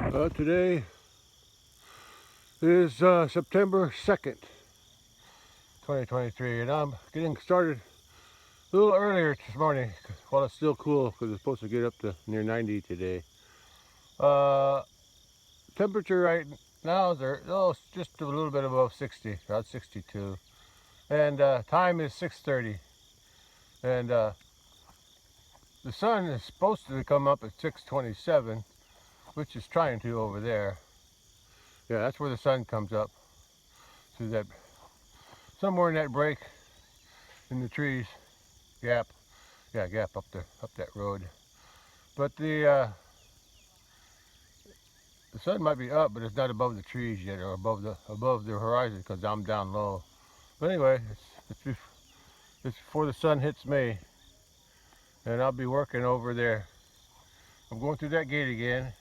Today is September 2nd, 2023, and I'm getting started a little earlier this morning while it's still cool because it's supposed to get up to near 90 today. Uh, Temperature right now is it's just a little bit above 60, about 62, and time is 6:30, and the sun is supposed to come up at 6:27, which is trying to over there. Yeah, that's where the sun comes up through that, somewhere in that break in the trees, gap. Yeah, gap up that road. But the sun might be up, but it's not above the trees yet, or above the horizon, because I'm down low. But anyway, it's before the sun hits me, and I'll be working over there. I'm going through that gate again,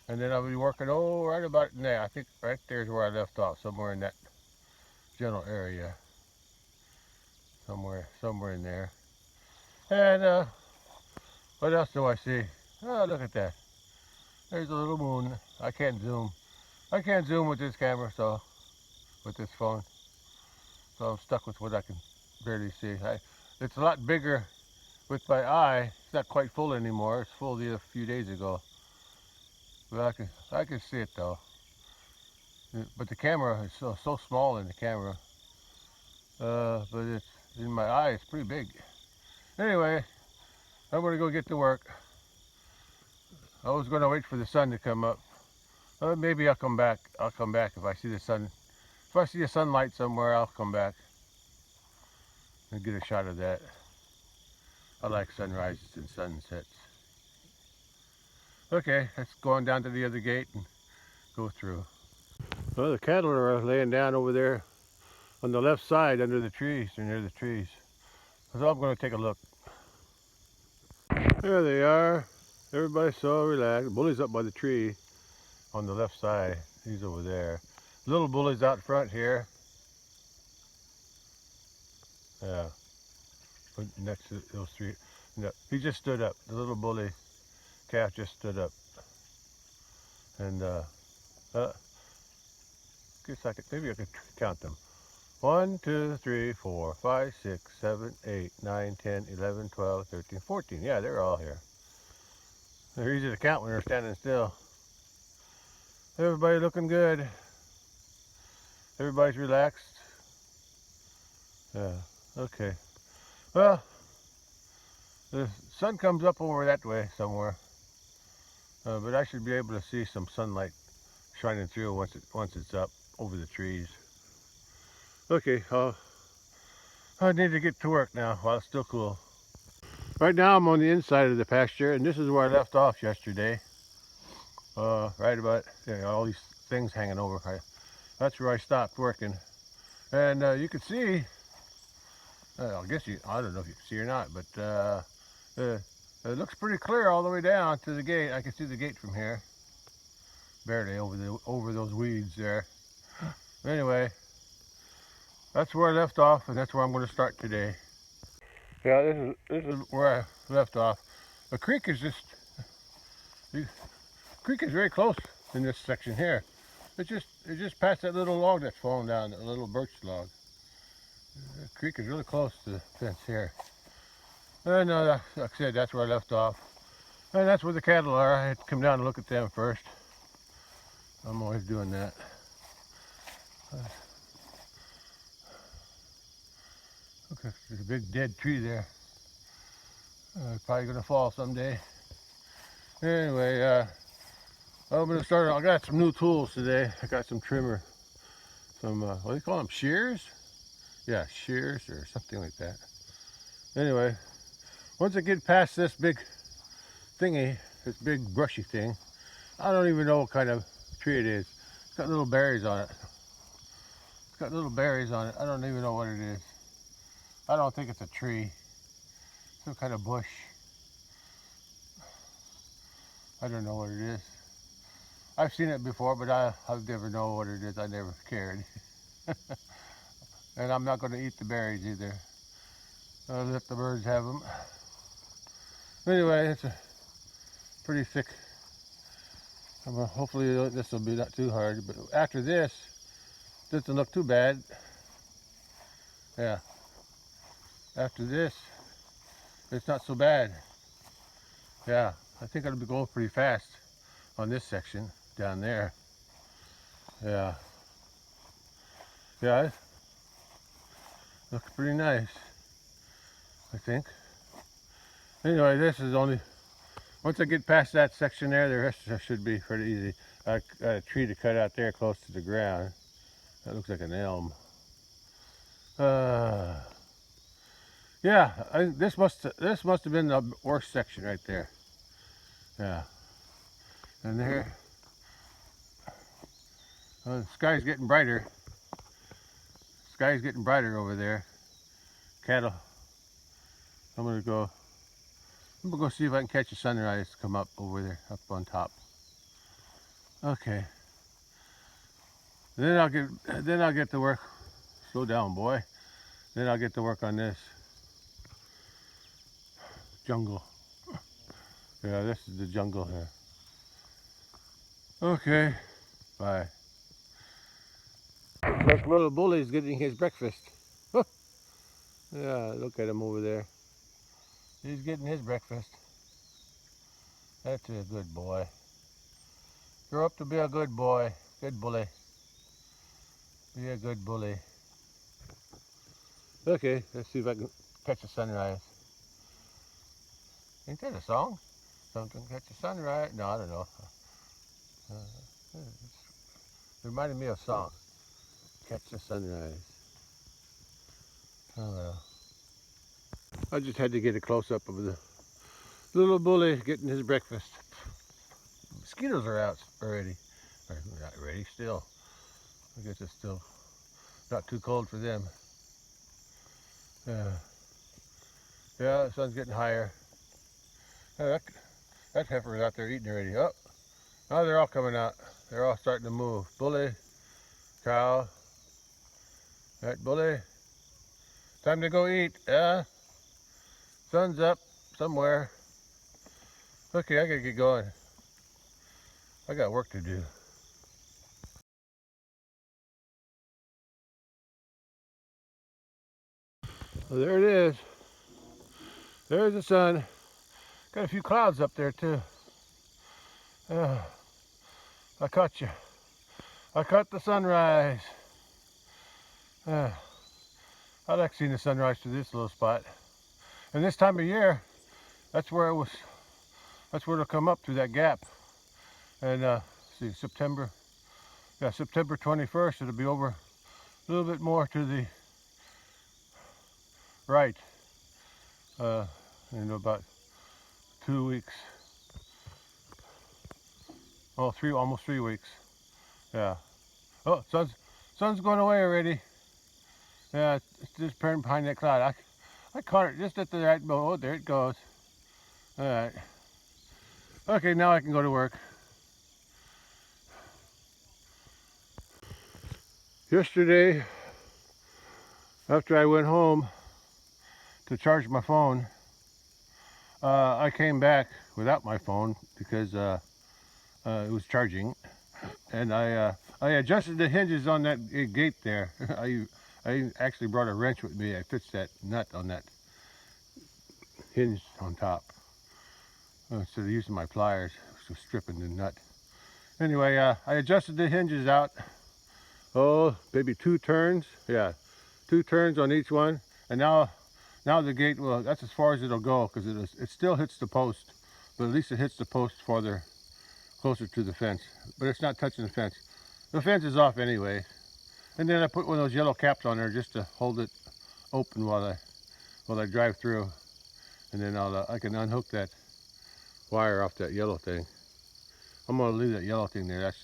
and then I'll be working right about there. I think right there's where I left off, somewhere in that general area, somewhere in there. And what else do I see? Oh, look at that. There's a little moon. I can't zoom. I can't zoom with this camera, so with this phone. So I'm stuck with what I can barely see. It's a lot bigger with my eye. It's not quite full anymore. It's full a few days ago. But I can see it though. But the camera is so small in the camera. But it's in my eye. It's pretty big. Anyway, I'm gonna go get to work. I was gonna wait for the sun to come up. Maybe I'll come back. I'll come back if I see the sun. If I see a sunlight somewhere, I'll come back and get a shot of that. I like sunrises and sunsets. Okay, let's go on down to the other gate and go through. Well, the cattle are laying down over there on the left side under the trees, or near the trees. So I'm going to take a look. There they are. Everybody's so relaxed. The bully's up by the tree on the left side. He's over there. Little bully's out front here. Yeah, next to those three. No, he just stood up. The little bully calf just stood up. And maybe I could count them. 1, 2, 3, 4, 5, 6, 7, 8, 9, 10, 11, 12, 13, 14. Yeah, they're all here. They're easy to count when they're standing still. Everybody looking good. Everybody's relaxed. Yeah, okay. Well, the sun comes up over that way somewhere. But I should be able to see some sunlight shining through once it's up over the trees. Okay, I need to get to work now while it's still cool. Right now I'm on the inside of the pasture, and this is where I left off yesterday. Right about all these things hanging over. That's where I stopped working, and you can see. I don't know if you can see or not, but it looks pretty clear all the way down to the gate. I can see the gate from here, barely over those weeds there. Anyway, that's where I left off, and that's where I'm going to start today. Yeah, this is where I left off. The creek is very close in this section here. It just past that little log that's fallen down, that little birch log. The creek is really close to the fence here. And like I said, that's where I left off. And that's where the cattle are. I had to come down and look at them first. I'm always doing that. Okay, there's a big dead tree there. Probably gonna fall someday. Anyway, I'm gonna start. I got some new tools today. I got some trimmer, some what do you call them? Shears? Yeah, shears or something like that. Anyway, once I get past this big thingy, this big brushy thing, I don't even know what kind of tree it is. It's got little berries on it. It's got little berries on it. I don't even know what it is. I don't think it's a tree. Some kind of bush. I don't know what it is. I've seen it before, but I've never known what it is. I never cared. And I'm not going to eat the berries either. I'll let the birds have them. Anyway, it's a pretty thick Hopefully this will be not too hard, but after this doesn't look too bad. Yeah, after this it's not so bad. Yeah, I think it'll be going pretty fast on this section down there. Yeah, yeah, it looks pretty nice, I think. Anyway, this is only, once I get past that section there, the rest should be pretty easy. I got a tree to cut out there close to the ground. That looks like an elm. Yeah, this must have been the worst section right there. Yeah, and there, the sky's getting brighter. Sky's getting brighter over there. Cattle. I'm gonna go see if I can catch a sunrise to come up over there, up on top. Okay. Then I'll get to work. Slow down, boy. Then I'll get to work on this jungle. Yeah, this is the jungle here. Okay. Bye. Look, little bully's getting his breakfast. Yeah, look at him over there. He's getting his breakfast. That's a good boy. Grow up to be a good boy. Good bully. Be a good bully. Okay, let's see if I can catch a sunrise. Ain't that a song? Something catch a sunrise? No, I don't know. It reminded me of a song. Catch the sunrise. Oh well. I just had to get a close-up of the little bully getting his breakfast. Mosquitoes are out already. Or not ready, still. I guess it's still not too cold for them. Yeah, the sun's getting higher. That heifer's out there eating already. Oh, now they're all coming out. They're all starting to move. Bully, cow, that bully. Time to go eat. Yeah, sun's up somewhere. Okay, I gotta get going. I got work to do. Well, there it is. There's the sun. Got a few clouds up there too. I caught you. I caught the sunrise. I like seeing the sunrise through this little spot. And this time of year, that's where it was. That's where it'll come up through that gap. And see, September. Yeah, September 21st. It'll be over a little bit more to the right. In about 2 weeks. Oh, almost 3 weeks. Yeah. Oh, sun's going away already. Yeah, it's just behind that cloud. I caught it just at the right moment. Oh, there it goes. All right. Okay, now I can go to work. Yesterday, after I went home to charge my phone, I came back without my phone because it was charging, and I adjusted the hinges on that gate there. I actually brought a wrench with me. I fixed that nut on that hinge on top instead of using my pliers, just stripping the nut. Anyway, I adjusted the hinges out. Oh, maybe 2 turns. Yeah, 2 turns on each one, and now the gate, well, that's as far as it'll go because it still hits the post, but at least it hits the post farther closer to the fence. But it's not touching the fence. The fence is off anyway. And then I put one of those yellow caps on there just to hold it open while I drive through, and then I can unhook that wire off that yellow thing. I'm gonna leave that yellow thing there. That's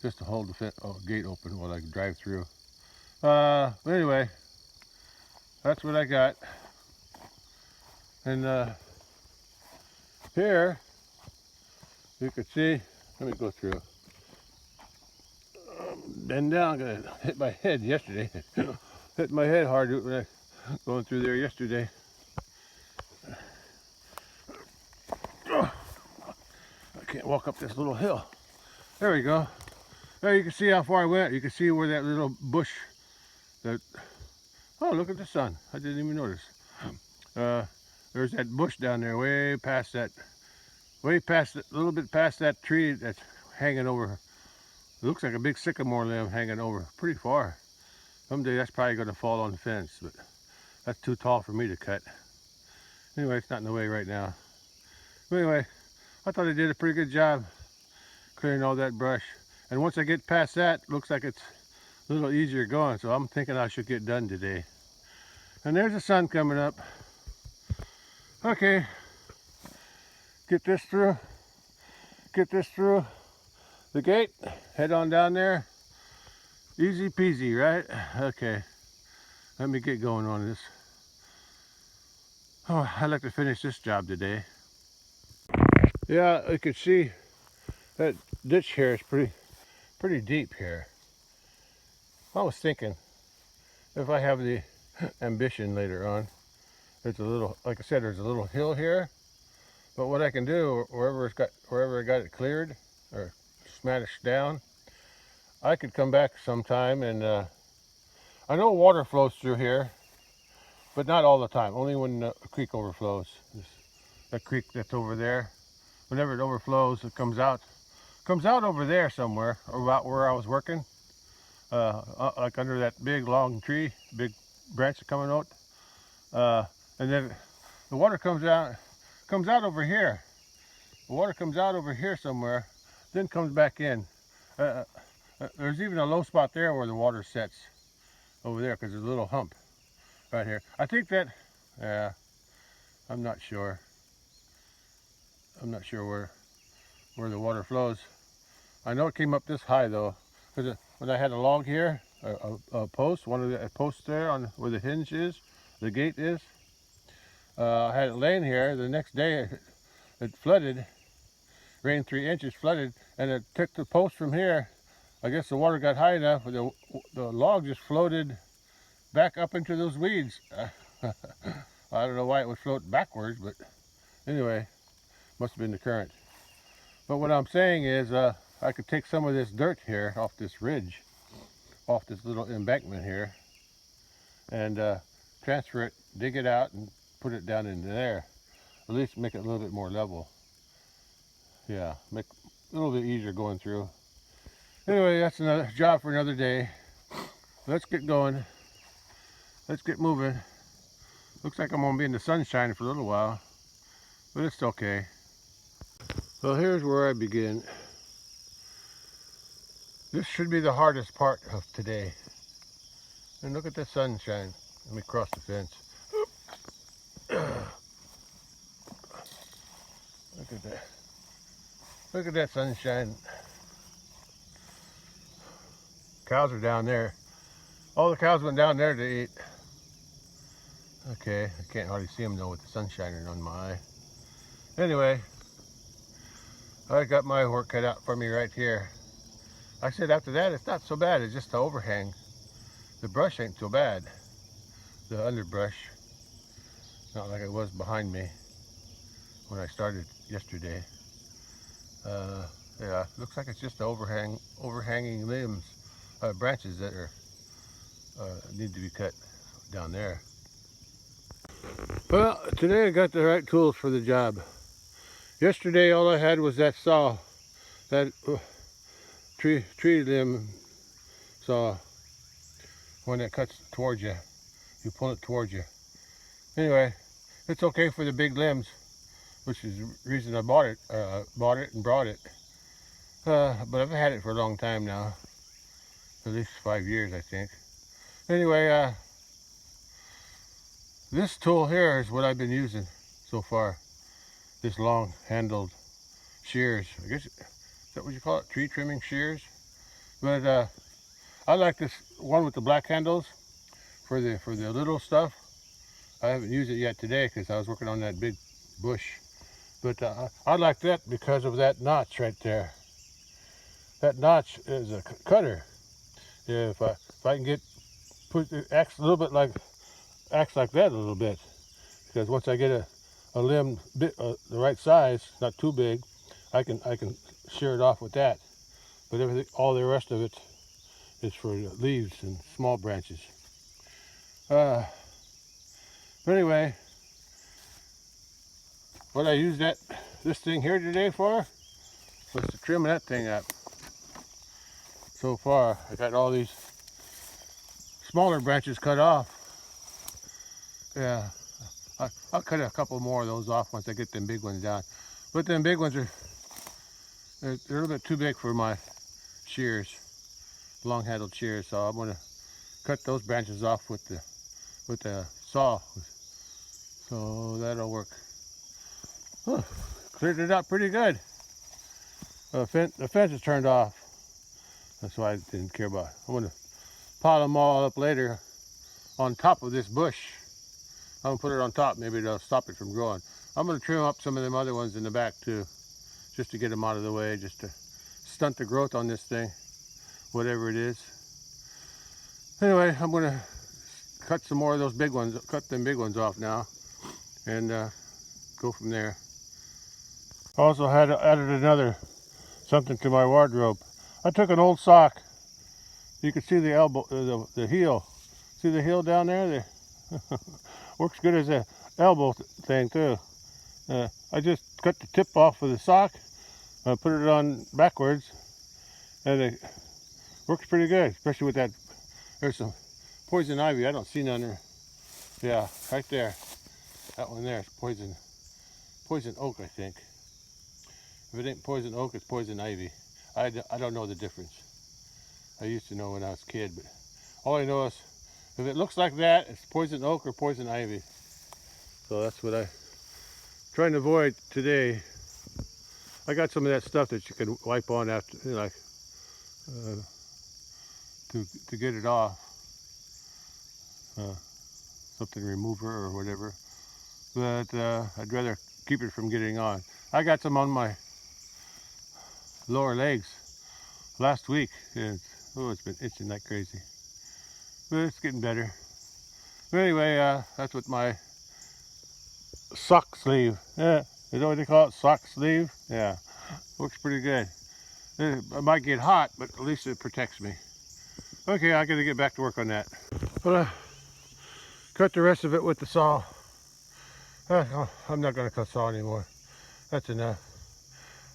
just to hold the gate open while I drive through. But anyway, that's what I got. And here you can see. Let me go through. Bend down. I'm gonna hit my head yesterday. Hit my head hard when I going through there yesterday. I can't walk up this little hill. There we go. There you can see how far I went. You can see where that little bush, that, oh, look at the sun. I didn't even notice. There's that bush down there way past that, a little bit past that tree that's hanging over. It looks like a big sycamore limb hanging over pretty far. Someday that's probably going to fall on the fence, but that's too tall for me to cut. Anyway, it's not in the way right now. But anyway, I thought I did a pretty good job clearing all that brush. And once I get past that, looks like it's a little easier going, so I'm thinking I should get done today. And there's the sun coming up. Okay, get this through the gate, head on down there. Easy peasy, right? Okay, let me get going on this. Oh, I'd like to finish this job today. Yeah, you can see that ditch here is pretty deep here. I was thinking, if I have the ambition later on, there's a little, like I said, there's a little hill here. But what I can do, wherever I got it cleared or smashed down, I could come back sometime and I know water flows through here, but not all the time. Only when the creek overflows. That creek that's over there, whenever it overflows, it comes out over there somewhere, about where I was working, like under that big long tree, big branch coming out, and then the water comes out over here. The water comes out over here somewhere, then comes back in. There's even a low spot there where the water sets over there, because there's a little hump right here. I think that, yeah, I'm not sure where the water flows. I know it came up this high though, because when I had a log here, a post, one of the posts there on where the hinge is, the gate is, I had it laying here. The next day it flooded, rained 3 inches, flooded, and it took the post from here. I guess the water got high enough, the log just floated back up into those weeds. I don't know why it would float backwards, but anyway, must have been the current. But what I'm saying is, I could take some of this dirt here off this ridge, off this little embankment here, and transfer it, dig it out, and put it down into there. At least make it a little bit more level. Yeah, make it a little bit easier going through. Anyway, that's another job for another day. Let's get going. Let's get moving. Looks like I'm gonna be in the sunshine for a little while, but it's okay. Well, here's where I begin. This should be the hardest part of today. And look at the sunshine. Let me cross the fence. Look at that. Look at that sunshine. Cows are down there. All the cows went down there to eat. Okay, I can't hardly see them though with the sun shining on my eye. Anyway, I got my work cut out for me right here. I said after that, it's not so bad. It's just the overhang. The brush ain't so bad. The underbrush, not like it was behind me when I started yesterday. Yeah, looks like it's just the overhanging limbs, branches that are need to be cut down there. Well, today I got the right tools for the job. Yesterday all I had was that saw, that tree limb saw, when it cuts towards you. You pull it towards you. Anyway, it's okay for the big limbs, which is the reason I bought it and brought it. But I've had it for a long time now, at least 5 years I think. Anyway, this tool here is what I've been using so far. This long handled shears. I guess, is that what you call it? Tree trimming shears? But I like this one with the black handles for the little stuff. I haven't used it yet today because I was working on that big bush. But I like that because of that notch right there. That notch is a cutter. Yeah, if I can acts like that a little bit, because once I get a limb the right size, not too big, I can shear it off with that. But everything, all the rest of it is for leaves and small branches. But anyway, what I used this thing here today for was to trim that thing up. So far, I got all these smaller branches cut off. Yeah, I'll cut a couple more of those off once I get them big ones down. But them big ones they're a little bit too big for my shears, long-handled shears. So I'm gonna cut those branches off with the saw. So that'll work. Huh, cleared it up pretty good. The fence is turned off. That's why I didn't care about it. I'm gonna pile them all up later on top of this bush. I'm gonna put it on top. Maybe it'll stop it from growing. I'm gonna trim up some of them other ones in the back too, just to get them out of the way, just to stunt the growth on this thing, whatever it is. Anyway, I'm gonna cut some more of those big ones, cut them big ones off now, and go from there. Also added another something to my wardrobe. I took an old sock. You can see the elbow, the heel. See the heel down there? Works good as a elbow thing too. I just cut the tip off of the sock, put it on backwards, and it works pretty good, especially with that. There's some poison ivy. I don't see none there. Yeah, right there. That one there is poison oak, I think. If it ain't poison oak, it's poison ivy. I don't know the difference. I used to know when I was a kid, but all I know is if it looks like that, it's poison oak or poison ivy. So that's what I'm trying to avoid today. I got some of that stuff that you can wipe on after, like, to get it off. Something remover or whatever. But I'd rather keep it from getting on. I got some on my lower legs last week, and it's been itching like crazy. But it's getting better. But anyway, that's what my sock sleeve. Yeah, is that what they call it? Sock sleeve? Yeah, works pretty good. It might get hot, but at least it protects me. Okay, I gotta get back to work on that. Well, cut the rest of it with the saw. I'm not gonna cut saw anymore. That's enough.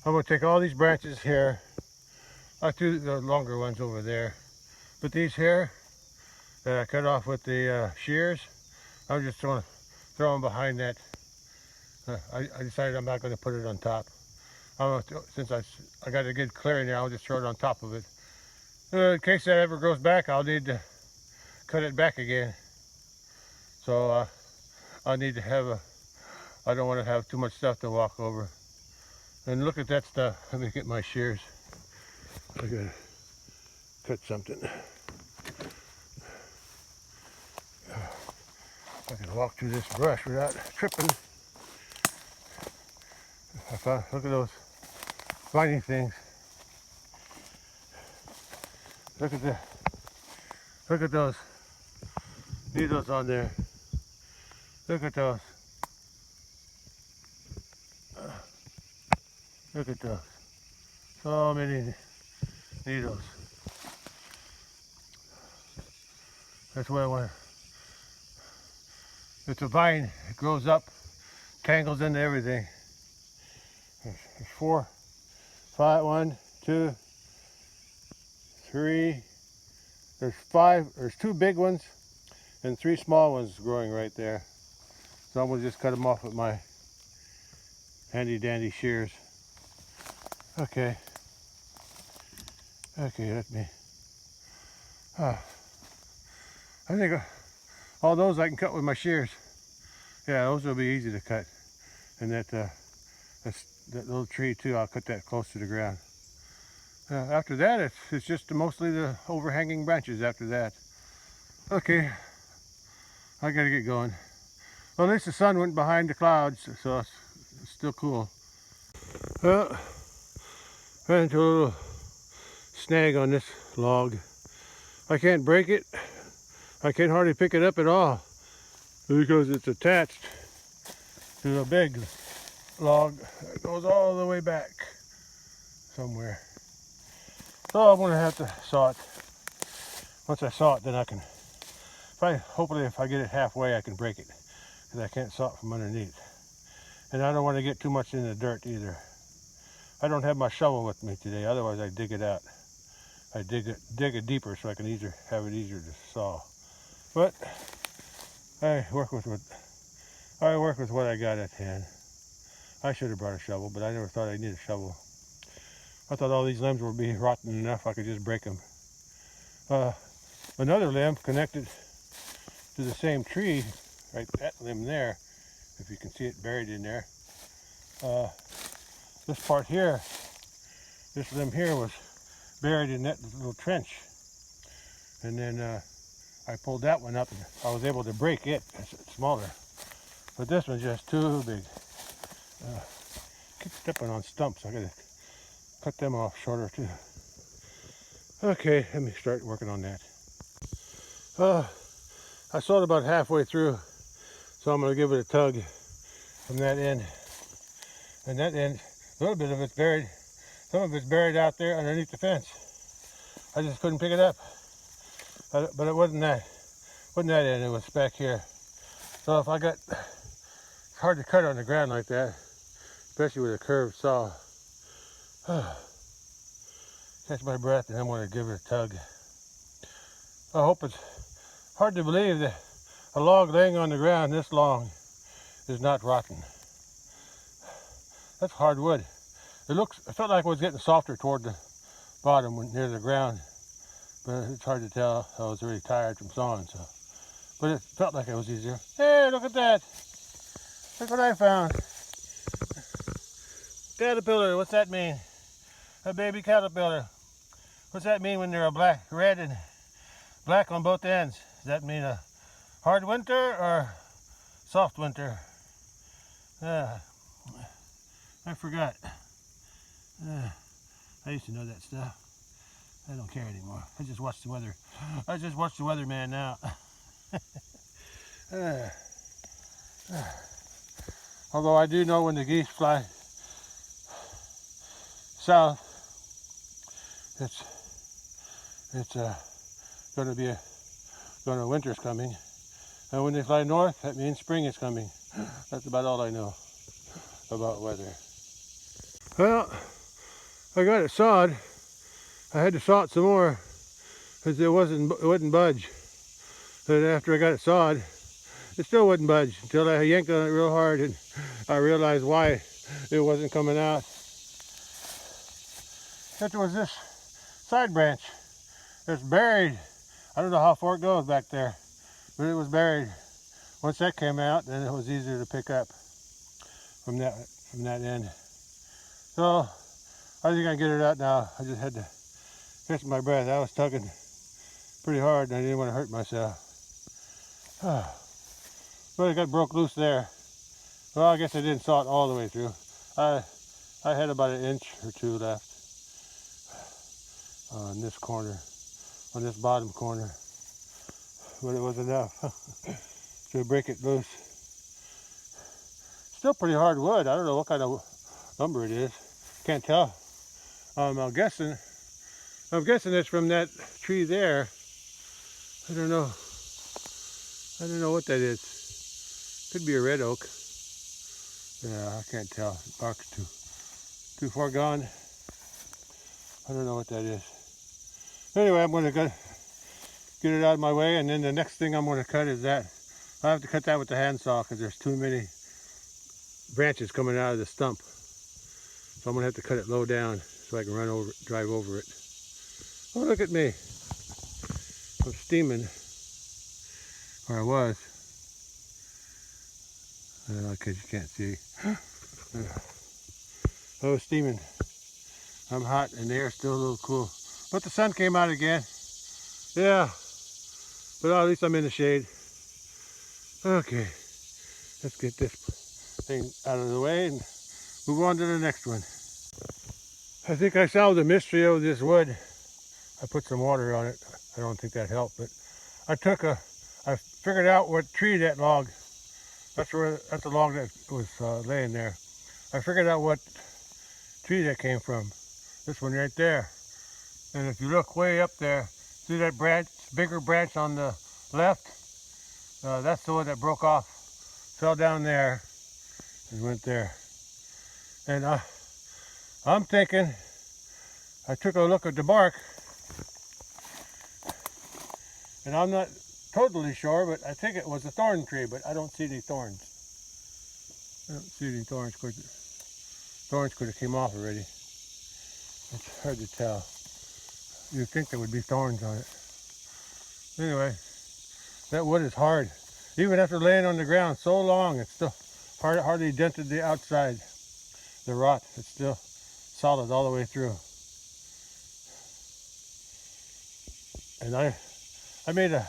I'm gonna take all these branches here. I threw the longer ones over there, but these here that I cut off with the shears, I'm just gonna throw them behind that. I decided I'm not gonna put it on top. Since I got a good clearing there, I'll just throw it on top of it. In case that ever grows back, I'll need to cut it back again. So I need to have I don't want to have too much stuff to walk over. And look at that stuff. Let me get my shears. I gotta cut something. I can walk through this brush without tripping. Look at those finding things. Look at those needles on there. Look at those. Look at those. So many needles. That's what I want. It's a vine. It grows up, tangles into everything. There's 4, 5, 1, 2, 3. There's 5. There's 2 big ones and 3 small ones growing right there. So I'm gonna just cut them off with my handy dandy shears. Okay, let me. I think all those I can cut with my shears. Yeah, those will be easy to cut. And that little tree too, I'll cut that close to the ground. After that, it's just mostly the overhanging branches after that. Okay, I gotta get going. Well, at least the sun went behind the clouds, so it's still cool. Well, ran into a little snag on this log. I can't break it. I can hardly pick it up at all because it's attached to a big log that goes all the way back. somewhere. So I'm gonna have to saw it. Once I saw it, then I can, hopefully if I get it halfway, I can break it, because I can't saw it from underneath. And I don't want to get too much in the dirt either. I don't have my shovel with me today, otherwise I'd dig it out. I dig it deeper so I can have it easier to saw. But I work with what I got at hand. I should have brought a shovel, but I never thought I'd need a shovel. I thought all these limbs would be rotten enough I could just break them. Another limb connected to the same tree, right, that limb there, if you can see it buried in there. This part here, this limb here was buried in that little trench. And then I pulled that one up and I was able to break it. It's smaller. But this one's just too big. Keep stepping on stumps. I gotta cut them off shorter too. Okay, let me start working on that. I sawed about halfway through, so I'm gonna give it a tug from that end. And that end, a little bit of it's buried. Some of it's buried out there underneath the fence. I just couldn't pick it up. But it wasn't that end, it was back here. So if it's hard to cut on the ground like that, especially with a curved saw. Catch my breath and I'm going to give it a tug. I hope it's hard to believe that a log laying on the ground this long is not rotten. That's hardwood. It felt like it was getting softer toward the bottom near the ground, but it's hard to tell. I was really tired from sawing, so. But it felt like it was easier. Hey, look at that! Look what I found. Caterpillar, what's that mean? A baby caterpillar. What's that mean when they're red and black on both ends? Does that mean a hard winter or soft winter? I forgot. I used to know that stuff. I don't care anymore. I just watch the weather. I just watch the weatherman now. Although I do know when the geese fly south, it's winter's coming, and when they fly north, that means spring is coming. That's about all I know about weather. Well, I got it sawed. I had to saw it some more because it wouldn't budge. And after I got it sawed, it still wouldn't budge until I yanked on it real hard and I realized why it wasn't coming out. There was this side branch that's buried. I don't know how far it goes back there, but it was buried. Once that came out, then it was easier to pick up from that end. So I think I can get it out now. I just had to catch my breath. I was tugging pretty hard and I didn't want to hurt myself. But it got broke loose there. Well, I guess I didn't saw it all the way through. I had about an inch or two left on this corner, on this bottom corner. But it was enough to break it loose. Still pretty hard wood. I don't know what kind of lumber it is. Can't tell. I'm guessing it's from that tree there. I don't know what that is. Could be a red oak. Yeah, I can't tell. The bark's too far gone. I don't know what that is. Anyway, I'm going to get it out of my way, and then the next thing I'm going to cut is that. I have to cut that with the handsaw because there's too many branches coming out of the stump. So I'm going to have to cut it low down so I can drive over it. Oh, look at me. I'm steaming. Or I was. Because you can't see. I was steaming. I'm hot and the air's still a little cool. But the sun came out again. Yeah. But at least I'm in the shade. Okay. Let's get this thing out of the way and move on to the next one. I think I solved the mystery of this wood. I put some water on it. I don't think that helped, but I figured out what tree that log, that's the log that was laying there. I figured out what tree that came from. This one right there. And if you look way up there, see that branch, bigger branch on the left? That's the one that broke off, fell down there, and went there. And I'm thinking, I took a look at the bark, and I'm not totally sure, but I think it was a thorn tree, but I don't see any thorns. I don't see any thorns. Thorns could have came off already. It's hard to tell. You'd think there would be thorns on it. Anyway, that wood is hard. Even after laying on the ground so long, it's still hardly dented the outside. The rot, it's still solid all the way through. And I made a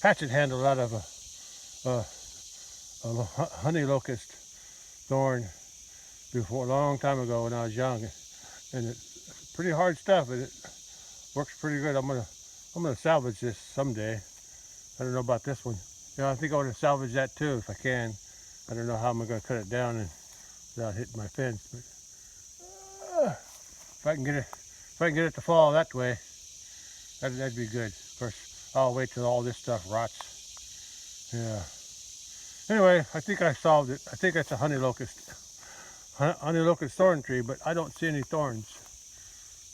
hatchet handle out of a honey locust thorn before, a long time ago when I was young, and it's pretty hard stuff, and it works pretty good. I'm gonna salvage this someday. I don't know about this one. You know, I think I want to salvage that too if I can. I don't know how I'm gonna cut it down and without hitting my fence, but if I can get it to fall that way, that'd be good. Of course, I'll wait till all this stuff rots. Yeah. Anyway, I think I solved it. I think it's a honey locust thorn tree, but I don't see any thorns.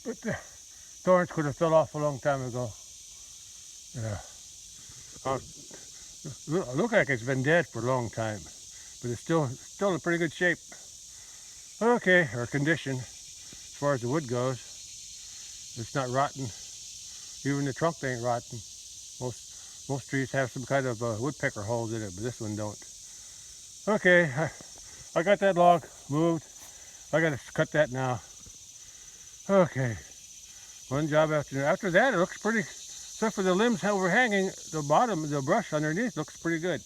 But the thorns could have fell off a long time ago. Yeah. It looks like it's been dead for a long time, but it's still in pretty good shape. Okay, or condition as far as the wood goes. It's not rotten. Even the trunk ain't rotten. Most trees have some kind of woodpecker holes in it, but this one don't. Okay, I got that log moved. I gotta cut that now. Okay, one job after another. After that, it looks pretty, except for the limbs overhanging, the bottom, the brush underneath looks pretty good.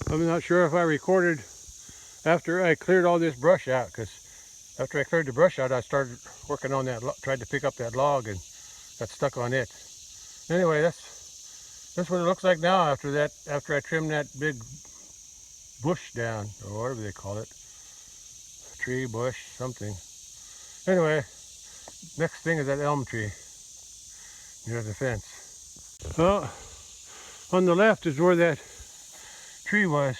I'm not sure if I recorded after I cleared all this brush out, because after I cleared the brush out, I started working on that, tried to pick up that log and got stuck on it. Anyway, that's what it looks like now after I trimmed that big bush down, or whatever they call it. Tree, bush, something. Anyway, next thing is that elm tree near the fence. Well, on the left is where that tree was.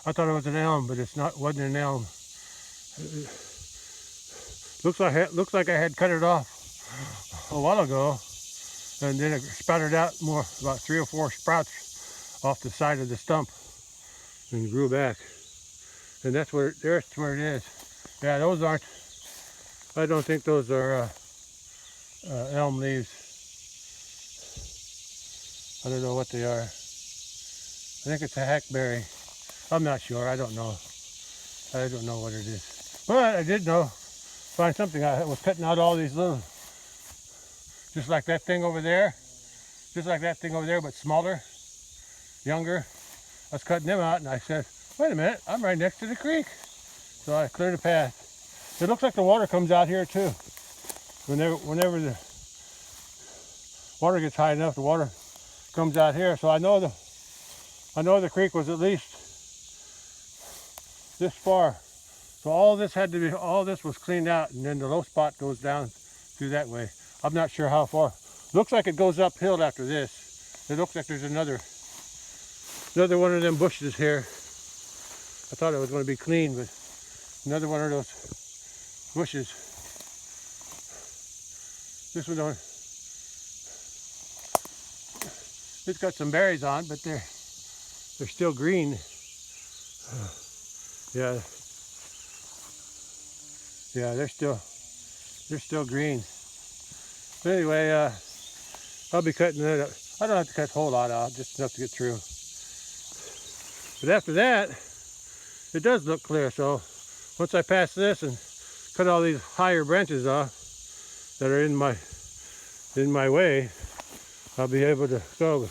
I thought it was an elm, but it's not. Wasn't an elm. Looks like I had cut it off a while ago, and then it sprouted out more, about 3 or 4 sprouts off the side of the stump, and grew back. And that's where it is. Yeah, those aren't. I don't think those are elm leaves. I don't know what they are. I think it's a hackberry. I'm not sure. I don't know. I don't know what it is. But I did find something. I was cutting out all these little, just like that thing over there. Just like that thing over there, but smaller, younger. I was cutting them out, and I said, wait a minute, I'm right next to the creek. So I cleared a path. It looks like the water comes out here too. Whenever the water gets high enough, the water comes out here. So I know the creek was at least this far. So all this was cleaned out, and then the low spot goes down through that way. I'm not sure how far. Looks like it goes uphill after this. It looks like there's another one of them bushes here. I thought it was going to be clean, but another one of those bushes. This one don't. It's got some berries on, but they're still green. Yeah, they're still green. But anyway, I'll be cutting that up. I don't have to cut a whole lot out, just enough to get through. But after that, it does look clear. So once I pass this and cut all these higher branches off that are in my way, I'll be able to go.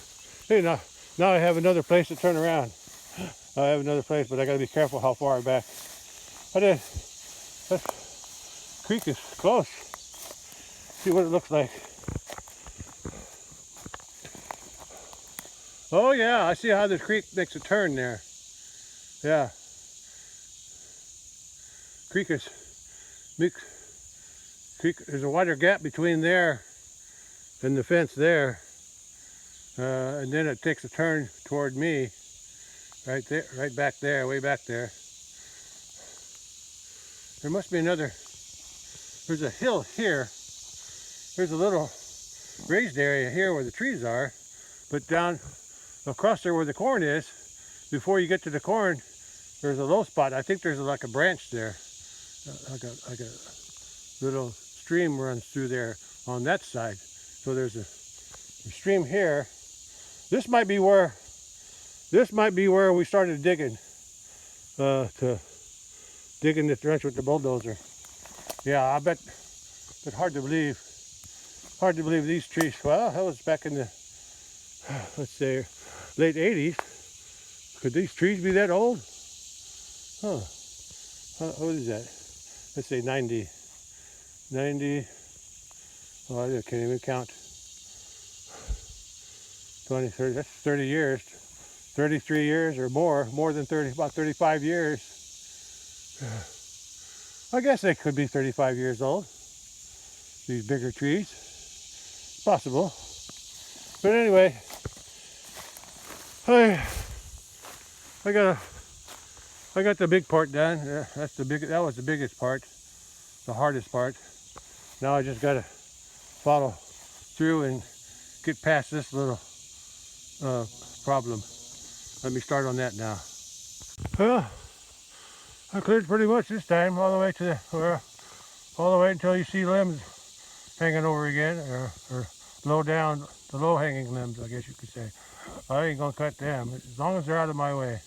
Hey, now I have another place to turn around. I have another place, but I got to be careful how far back. That creek is close. See what it looks like. Oh yeah, I see how the creek makes a turn there. Yeah. Creek is there's a wider gap between there and the fence there. And then it takes a turn toward me, right there, right back there, way back there. There must be another, there's a hill here. There's a little raised area here where the trees are, but down across there where the corn is, before you get to the corn, there's a low spot. I think there's like a branch there. Like a little stream runs through there on that side. So there's a stream here. This might be where we started digging the trench with the bulldozer. Yeah, I bet it's hard to believe these trees. Well, that was back in the, let's say, late 80s. Could these trees be that old? Huh. What is that? Let's say 90. Oh, I can't even count. 20, 30, that's 30 years. 33 years or more than 30, about 35 years. I guess they could be 35 years old. These bigger trees. Possible. But anyway, I got the big part done. That was the biggest part, the hardest part. Now I just gotta follow through and get past this little problem. Let me start on that now. Well, I cleared pretty much this time, all the way to all the way until you see limbs hanging over again, or low down, the low hanging limbs, I guess you could say. I ain't gonna cut them as long as they're out of my way.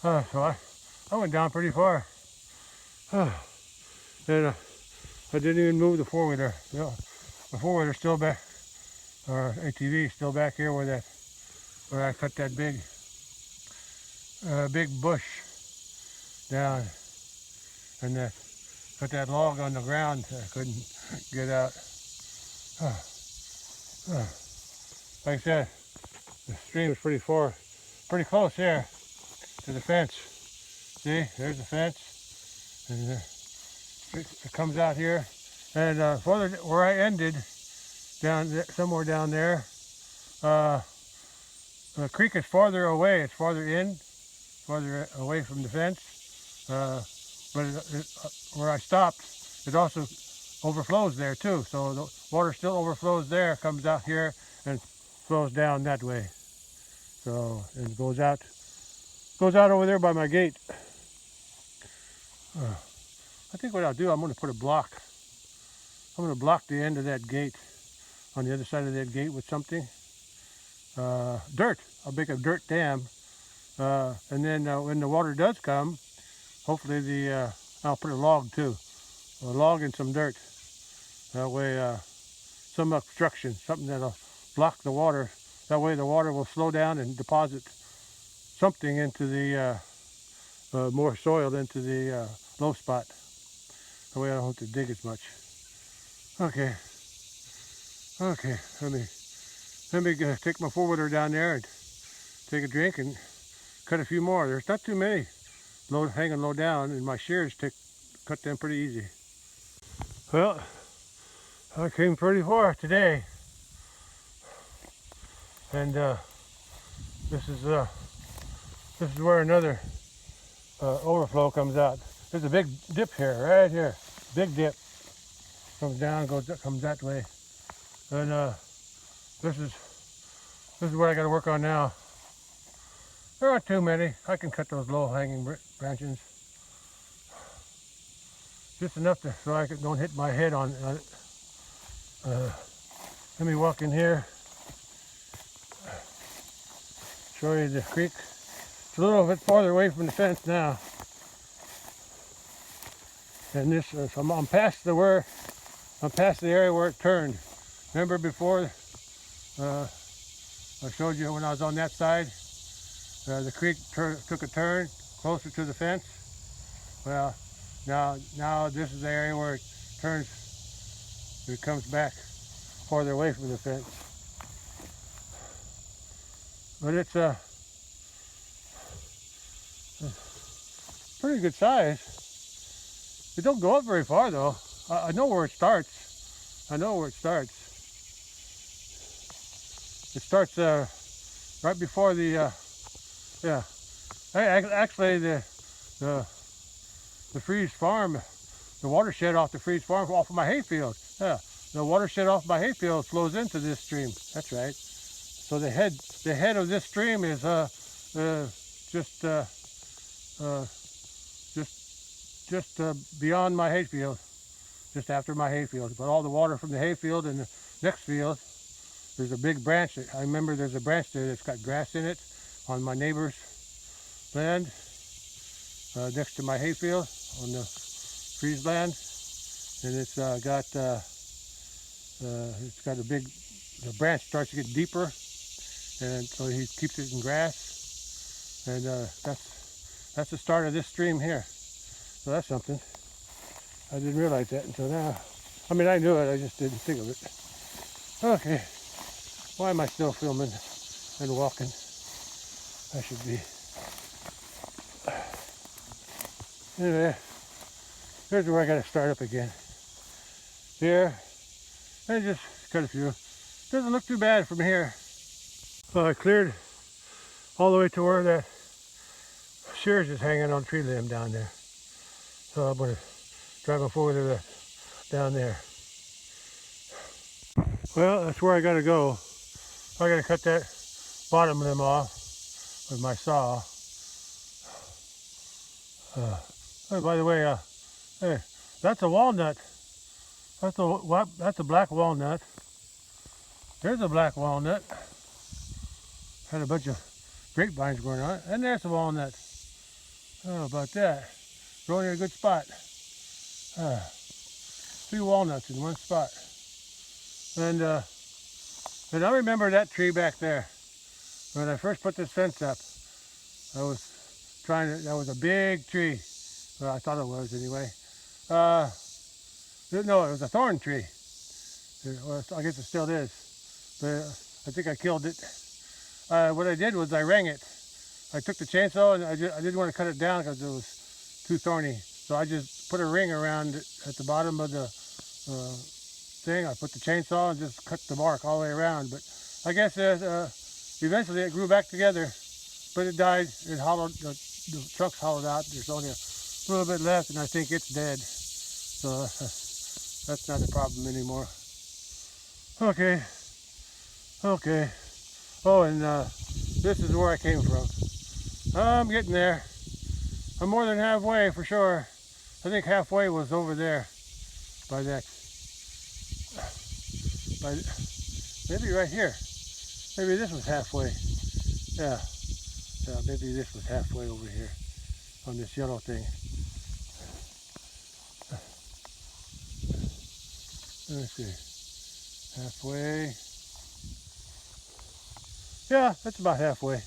So I went down pretty far, and I didn't even move the four-wheeler. You know, the four-wheeler's still back, or ATV still back here where I cut that big bush down, and put that log on the ground. I couldn't get out. Like I said, the stream is pretty close here to the fence. See, there's the fence, and it comes out here, and further where I ended, somewhere down there, the creek is farther away. It's farther away from the fence. But where I stopped, it also overflows there too. So the water still overflows there, comes out here, and flows down that way. So it goes out over there by my gate. I think what I'll do, I'm going to put a block. I'm going to block the end of that gate, on the other side of that gate with something. Dirt. I'll make a dirt dam. And then when the water does come, hopefully I'll put a log too. A log and some dirt. That way, some obstruction, something that'll block the water. That way the water will slow down and deposit something into the, more soil into the low spot. That way I don't have to dig as much. Okay, let me take my four-wheeler down there and take a drink and cut a few more. There's not too many hanging low down, and my shears cut them pretty easy. Well, I came pretty far today, and this is where another overflow comes out. There's a big dip here, right here. Big dip. Comes down, comes that way, and this is what I got to work on now. There aren't too many. I can cut those low-hanging branches. Just enough so I don't hit my head on it. Let me walk in here. Show you the creek. It's a little bit farther away from the fence now. And this, I'm past the area where it turned. Remember before I showed you when I was on that side? The creek took a turn closer to the fence. Well, now this is the area where it turns. It comes back farther away from the fence. But it's pretty good size. It don't go up very far though. I know where it starts. I know where it starts. It starts right before the yeah. Actually, the the Freeze Farm, the watershed off the Freeze Farm, off of my hayfield. Yeah, the watershed off my hayfield flows into this stream. That's right. So the head of this stream is just uh, just beyond my hayfield, just after my hayfield. But all the water from the hayfield and the next field, there's a big branch. I remember there's a branch there that's got grass in it on my neighbor's land next to my hayfield on the freeze land, and it's got a big. The branch starts to get deeper, and so he keeps it in grass, and that's the start of this stream here. So that's something. I didn't realize that until now. I mean, I knew it, I just didn't think of it. Okay, why am I still filming and walking? I should be. Anyway, here's where I got to start up again. Here, and just cut a few. Doesn't look too bad from here. Well, I cleared all the way to where that shears is hanging on the tree limb down there. So I'm going to drive my four-wheeler down there. Well, that's where I got to go. I got to cut that bottom limb off with my saw. Oh, by the way, hey, that's a walnut. That's a black walnut. There's a black walnut. Had a bunch of grapevines growing on it, and there's a walnut. Oh, about that. Growing in a good spot. 3 walnuts in one spot. And I remember that tree back there. When I first put this fence up, that was a big tree. Well, I thought it was anyway. No, it was a thorn tree. Well, I guess it still is. But I think I killed it. What I did was I rang it. I took the chainsaw and I didn't want to cut it down because it was too thorny. So I just put a ring around it at the bottom of the thing. I put the chainsaw and just cut the bark all the way around. But I guess eventually it grew back together, but it died. It hollowed. The trunk's hollowed out. There's only a little bit left, and I think it's dead. So that's not a problem anymore. Okay. Okay. Oh, and this is where I came from. I'm getting there. I'm more than halfway for sure. I think halfway was over there by that. Maybe right here. Maybe this was halfway. Yeah. Yeah, maybe this was halfway over here on this yellow thing. Let me see. Halfway. Yeah, that's about halfway.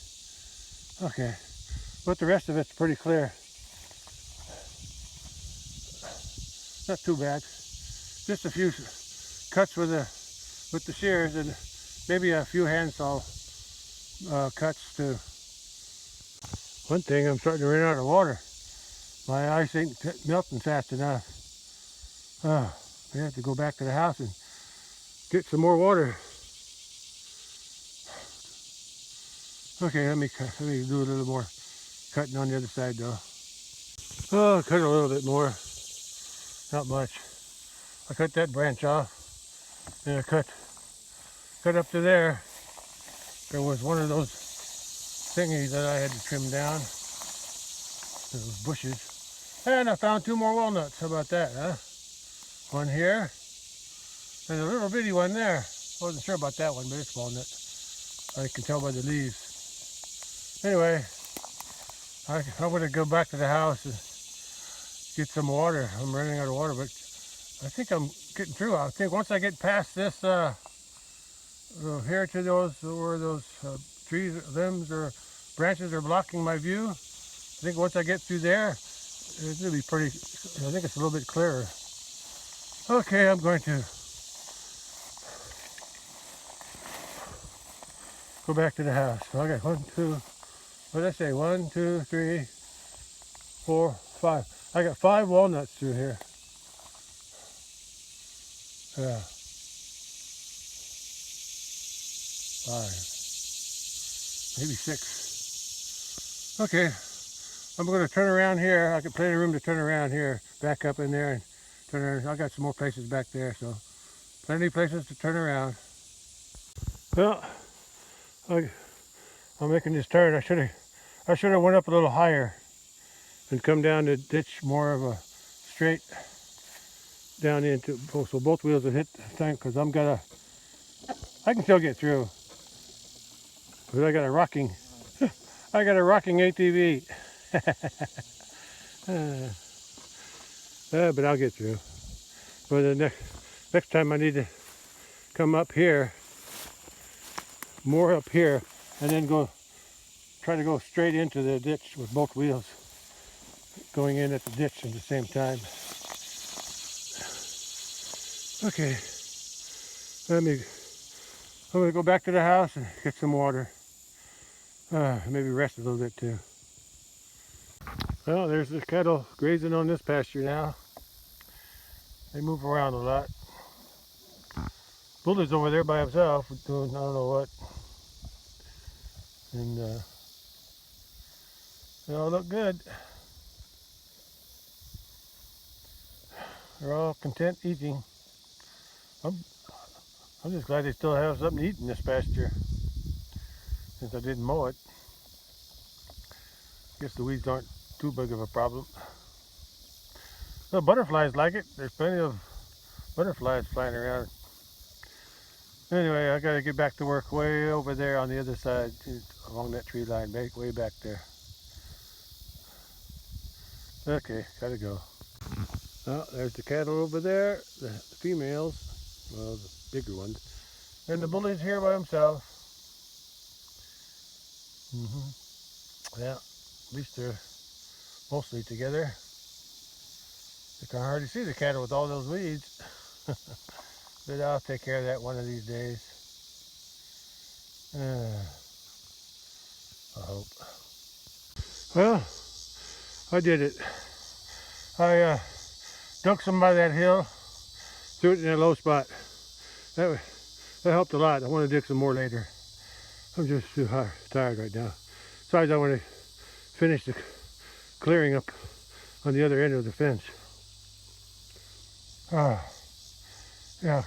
Okay. But the rest of it's pretty clear. Not too bad. Just a few cuts with the shears and maybe a few handsaw cuts too. One thing, I'm starting to run out of water. My ice ain't melting fast enough. I have to go back to the house and get some more water. Okay, let me do a little more cutting on the other side though. Oh, cut a little bit more. Not much. I cut that branch off. And I cut up to there. There was one of those thingies that I had to trim down. Those bushes. And I found 2 more walnuts. How about that, huh? One here. And a little bitty one there. I wasn't sure about that one, but it's walnut. I can tell by the leaves. Anyway, I'm going to go back to the house and get some water. I'm running out of water, but I think I'm getting through. I think once I get past this here to those where those trees, limbs, or branches are blocking my view, I think once I get through there, it's going to be pretty. I think it's a little bit clearer. Okay, I'm going to go back to the house. So I got 1, 2. What did I say? 1, 2, 3, 4, 5. I got 5 walnuts through here. Yeah. 5, maybe 6. Okay, I'm going to turn around here. I got plenty of room to turn around here, back up in there and turn around. I got some more places back there, so plenty of places to turn around. Well, I'm making this turn. I should have went up a little higher and come down the ditch more of a straight down into, so both wheels would hit the thing, because I can still get through, but I got a rocking ATV. But I'll get through. But the next time I need to come up here, more up here, and then try to go straight into the ditch with both wheels going in at the ditch at the same time. Okay, I'm gonna go back to the house and get some water. Maybe rest a little bit too. Well, there's the cattle grazing on this pasture now. They move around a lot. Bully's over there by himself doing I don't know what. And they all look good. They're all content eating. I'm just glad they still have something to eat in this pasture, since I didn't mow it. Guess the weeds aren't too big of a problem. The butterflies like it. There's plenty of butterflies flying around. Anyway, I gotta get back to work way over there on the other side, along that tree line, way back there. Okay, gotta go. Oh, there's the cattle over there, the females, well, the bigger ones. And the bully's here by himself. Yeah, at least they're mostly together. You can hardly see the cattle with all those weeds. But I'll take care of that one of these days. I hope. Well, I did it. I dug some by that hill, threw it in a low spot. That helped a lot. I want to dig some more later. I'm just too tired right now. Besides, I want to finish the clearing up on the other end of the fence. Yeah,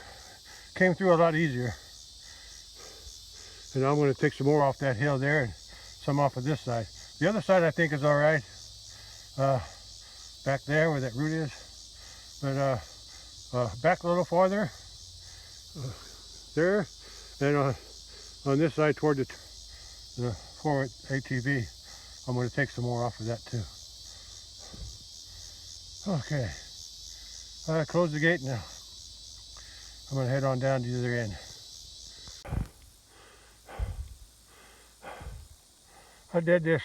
came through a lot easier. And I'm going to take some more off that hill there and some off of this side. The other side I think is all right. Back there where that root is. But back a little farther, there, and on this side toward the forward ATV, I'm going to take some more off of that too. Okay, I close the gate now. I'm going to head on down to the other end. I did this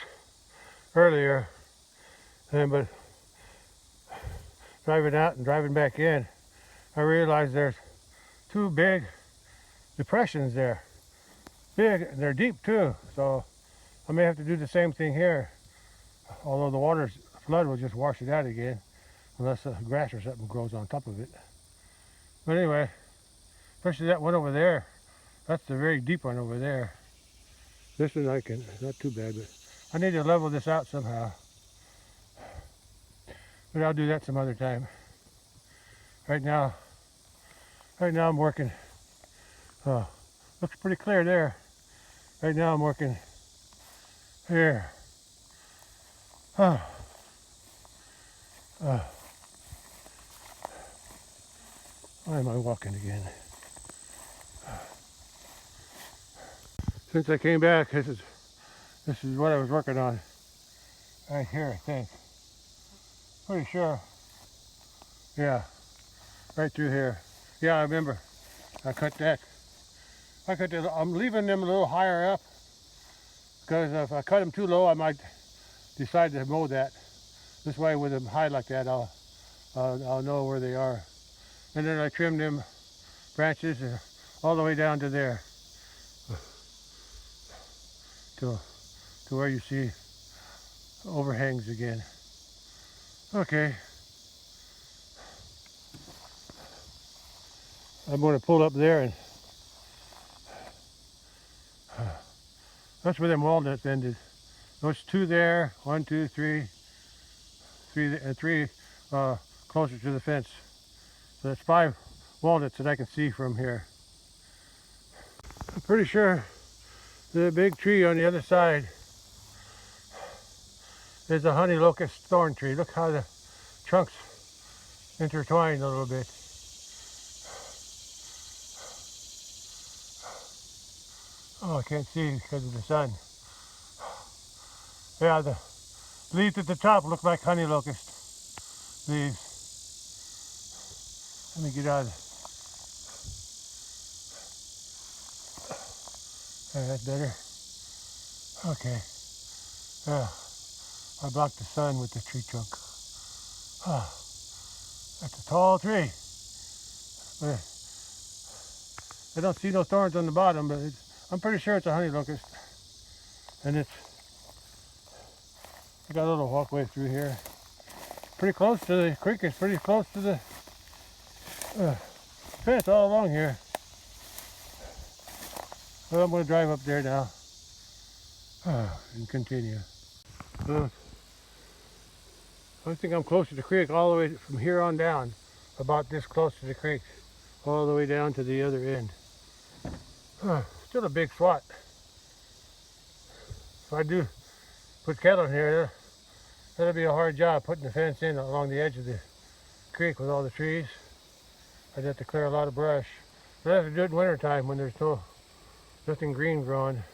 earlier, but driving out and driving back in, I realized there's two big depressions there. Big, and they're deep too, so I may have to do the same thing here. Although the flood will just wash it out again, unless grass or something grows on top of it. But anyway, especially that one over there, that's the very deep one over there. This one not too bad, but I need to level this out somehow. But I'll do that some other time. Right now I'm working. Looks pretty clear there. Right now I'm working here. Why am I walking again? Since I came back, this is what I was working on. Right here, I think. Pretty sure. Yeah, right through here. Yeah, I remember. I cut that. I'm leaving them a little higher up, because if I cut them too low, I might decide to mow that. This way, with them high like that, I'll know where they are. And then I trim them branches all the way down to there, to where you see overhangs again. Okay. I'm going to pull up there and That's where them walnuts ended. There's two there, 1, 2, 3, three closer to the fence. So that's 5 walnuts that I can see from here. I'm pretty sure the big tree on the other side is a honey locust thorn tree. Look how the trunks intertwined a little bit. Oh, I can't see because of the sun. Yeah, the leaves at the top look like honey locust leaves. Let me get out of it. That's better. Okay. Yeah, I blocked the sun with the tree trunk. That's a tall tree. I don't see no thorns on the bottom, but I'm pretty sure it's a honey locust. And I got a little walkway through here. Pretty close to the creek. It's pretty close to the fence all along here. Well, I'm going to drive up there now and continue. I think I'm close to the creek all the way from here on down, about this close to the creek, all the way down to the other end. Still a big swat. If I do put cattle in here, that'll be a hard job putting the fence in along the edge of the creek with all the trees. I'd have to clear a lot of brush. But I have to do it in winter time when there's nothing green growing.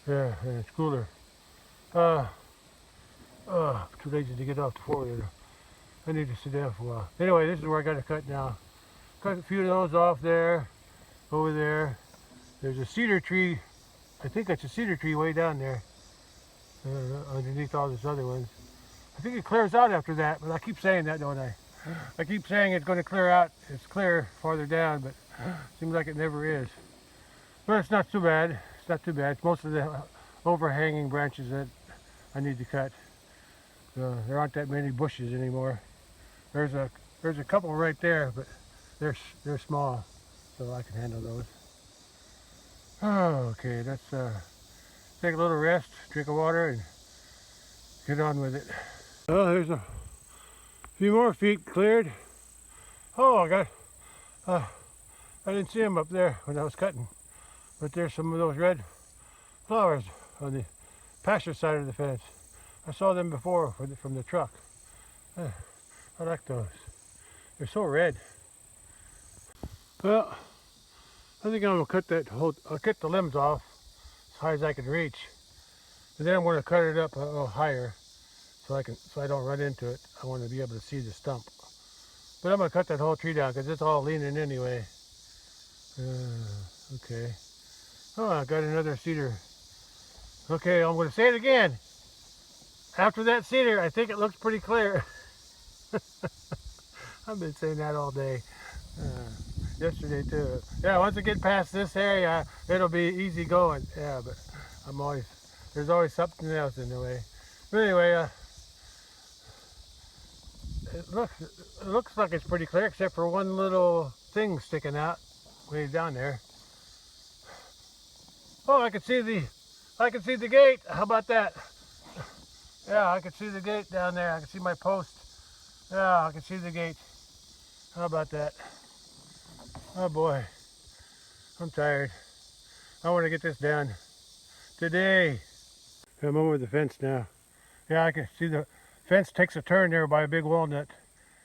Yeah, and it's cooler. Too lazy to get off the four-wheeler. I need to sit down for a while. Anyway, this is where I got to cut now. Cut a few of those off there, over there. There's a cedar tree. I think that's a cedar tree way down there, underneath all these other ones. I think it clears out after that, but I keep saying that, don't I? I keep saying it's going to clear out. It's clear farther down, but it seems like it never is. But it's not too bad. It's not too bad. It's most of the overhanging branches that I need to cut. There aren't that many bushes anymore. There's a couple right there, but they're small, so I can handle those. Okay, let's take a little rest, drink of water, and get on with it. Oh, there's a few more feet cleared. Oh, I didn't see them up there when I was cutting, but there's some of those red flowers on the pasture side of the fence. I saw them before from the truck. I like those. They're so red. Well, I think I'm gonna cut I'll cut the limbs off as high as I can reach, and then I'm going to cut it up a little higher so I don't run into it. I want to be able to see the stump. But I'm going to cut that whole tree down because it's all leaning anyway. Okay. Oh, I got another cedar. Okay, I'm going to say it again. After that cedar, I think it looks pretty clear. I've been saying that all day. Yesterday too. Yeah, once I get past this area, it'll be easy going. Yeah, but there's always something else in the way. But anyway, it looks like it's pretty clear, except for one little thing sticking out way down there. Oh, I can see the gate. How about that? Yeah, I can see the gate down there. I can see my post. Yeah, I can see the gate. How about that? Oh boy, I'm tired. I want to get this done today. I'm over the fence now. Yeah, I can see the fence takes a turn there by a big walnut,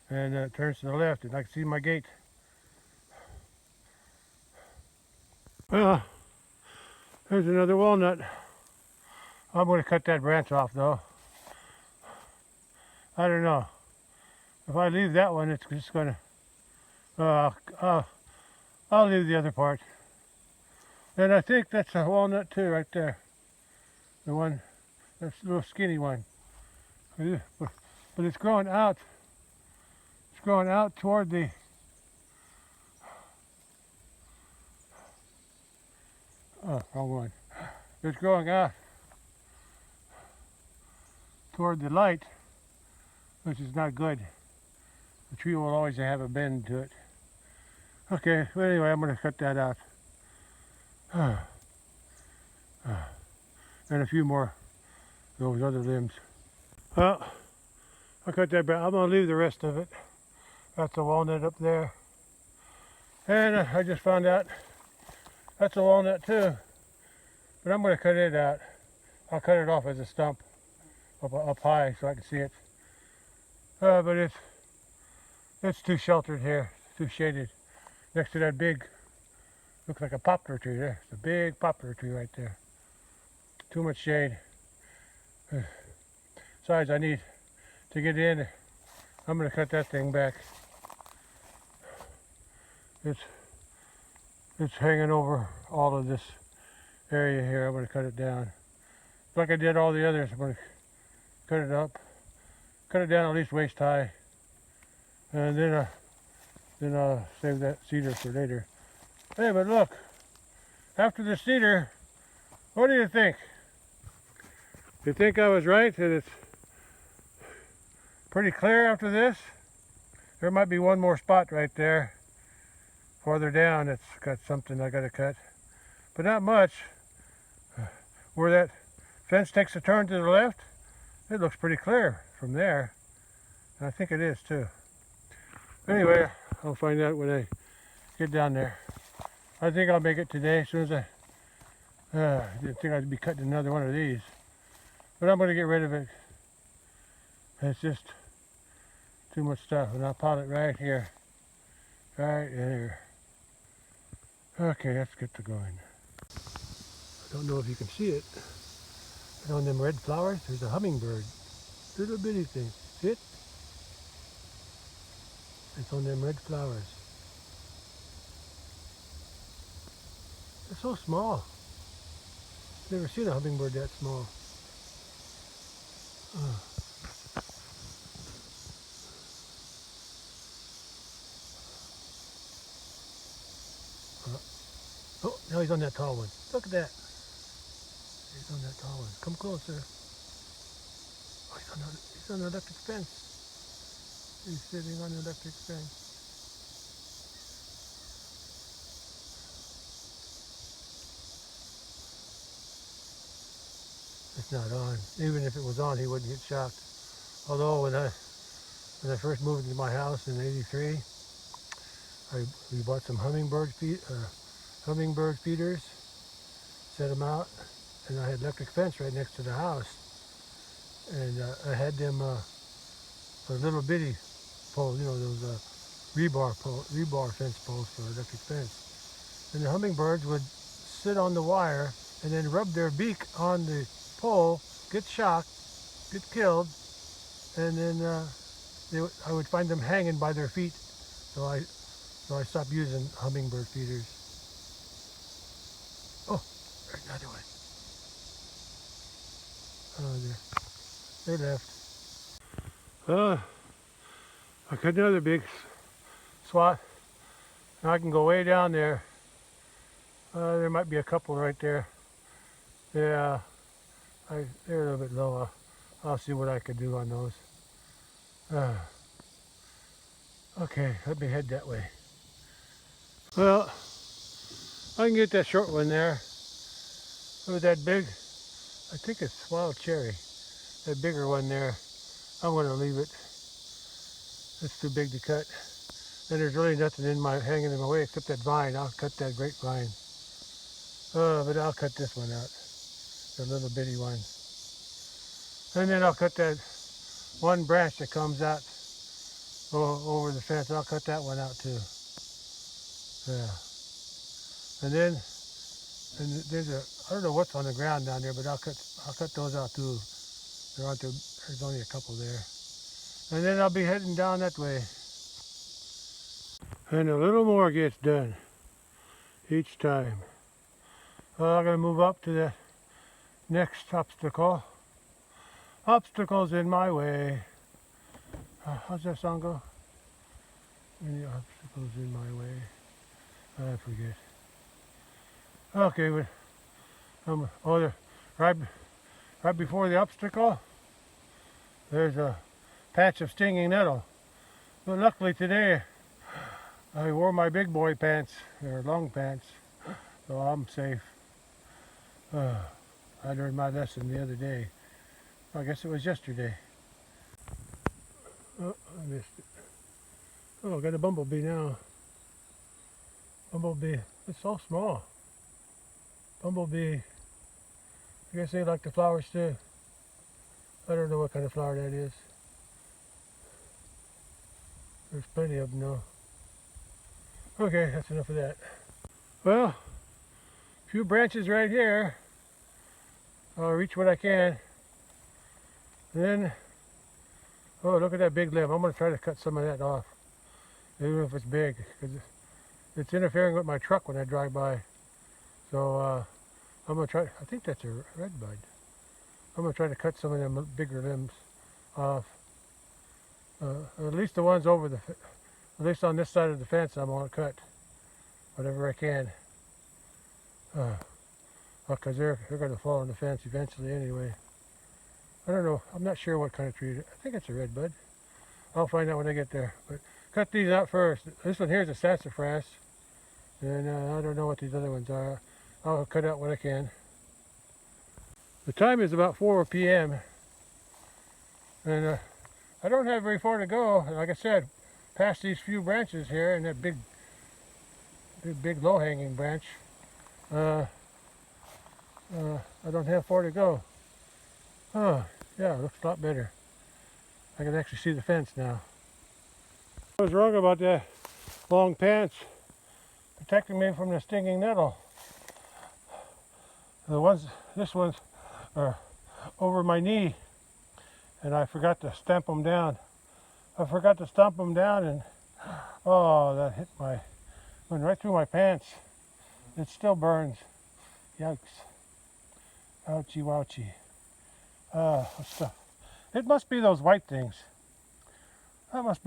and it turns to the left, and I can see my gate. Well, there's another walnut. I'm going to cut that branch off though. I don't know. If I leave that one, it's just going to... I'll leave the other part. And I think that's a walnut too, right there. The one, that's a little skinny one. But it's growing out. It's growing out toward the... Oh, wrong one. It's growing out toward the light, which is not good. The tree will always have a bend to it. Okay, well anyway, I'm going to cut that out. And a few more of those other limbs. Well, I cut that back. I'm going to leave the rest of it. That's a walnut up there. And I just found out that's a walnut too. But I'm going to cut it out. I'll cut it off as a stump up high so I can see it. But it's too sheltered here, too shaded. Next to that big, looks like a poplar tree there. It's a big poplar tree right there. Too much shade. Besides, I need to get in. I'm going to cut that thing back. It's hanging over all of this area here. I'm going to cut it down. Like I did all the others, I'm going to cut it up. Cut it down at least waist high. And then I'll save that cedar for later. Hey, but look. After the cedar, what do you think? You think I was right that it's pretty clear after this? There might be one more spot right there. Farther down, it's got something I gotta cut. But not much. Where that fence takes a turn to the left, it looks pretty clear from there. And I think it is too. Anyway, I'll find out when I get down there. I think I'll make it today as soon as I didn't think I'd be cutting another one of these. But I'm going to get rid of it. It's just too much stuff. And I'll pile it right here. Right here. Okay, let's get to going. I don't know if you can see it. But on them red flowers, there's a hummingbird. Little bitty thing. See it? It's on them red flowers. They're so small. Never seen a hummingbird that small. Oh, now he's on that tall one. Look at that. He's on that tall one. Come closer. Oh, he's on the electric fence. He's sitting on the electric fence. It's not on. Even if it was on, he wouldn't get shocked. Although when I first moved into my house in '83, we bought some hummingbird feeders, set them out, and I had electric fence right next to the house, and I had them a little bitty pole, you know, those rebar fence poles for electric fence, and the hummingbirds would sit on the wire and then rub their beak on the pole, get shocked, get killed, and then I would find them hanging by their feet. So I stopped using hummingbird feeders. Oh, there's another one. Oh, they left. I cut another big swath. Now I can go way down there. There might be a couple right there. Yeah, they're a little bit low. I'll see what I could do on those. Okay, let me head that way. Well, I can get that short one there. Look at that big, I think it's wild cherry. That bigger one there, I'm going to leave it. It's too big to cut. And there's really nothing hanging in my way except that vine. I'll cut that grapevine. But I'll cut this one out, the little bitty one. And then I'll cut that one branch that comes out over the fence. I'll cut that one out too. Yeah. And then I don't know what's on the ground down there, but I'll cut those out too. There's only a couple there. And then I'll be heading down that way. And a little more gets done each time. I'm going to move up to the next obstacle. Obstacles in my way. How's that song go? Any obstacles in my way? I forget. Okay, but right before the obstacle, there's a patch of stinging nettle. But luckily today, I wore my big boy pants, or long pants, so I'm safe. I learned my lesson the other day. I guess it was yesterday. Oh, I missed it. Oh, I got a bumblebee now. Bumblebee. It's so small. Bumblebee. I guess they like the flowers too. I don't know what kind of flower that is. There's plenty of them though. Okay, that's enough of that. Well, a few branches right here. I'll reach what I can. And then, oh, look at that big limb. I'm going to try to cut some of that off. Even if it's big, because it's interfering with my truck when I drive by. So I'm going to try, I think that's a redbud. I'm going to try to cut some of them bigger limbs off. At least the ones over at least on this side of the fence I'm going to cut whatever I can. Because they're going to fall on the fence eventually anyway. I don't know. I'm not sure what kind of tree it is. I think it's a redbud. I'll find out when I get there. But cut these out first. This one here is a sassafras. And I don't know what these other ones are. I'll cut out what I can. The time is about 4 p.m. And I don't have very far to go. Like I said, past these few branches here and that big low-hanging branch. I don't have far to go. Oh, yeah, it looks a lot better. I can actually see the fence now. I was wrong about that long pants protecting me from the stinging nettle. This one's are over my knee, and I forgot to stamp them down. I forgot to stomp them down, and oh, that went right through my pants. It still burns. Yikes. Ouchie wouchie. Stuff. It must be those white things. Those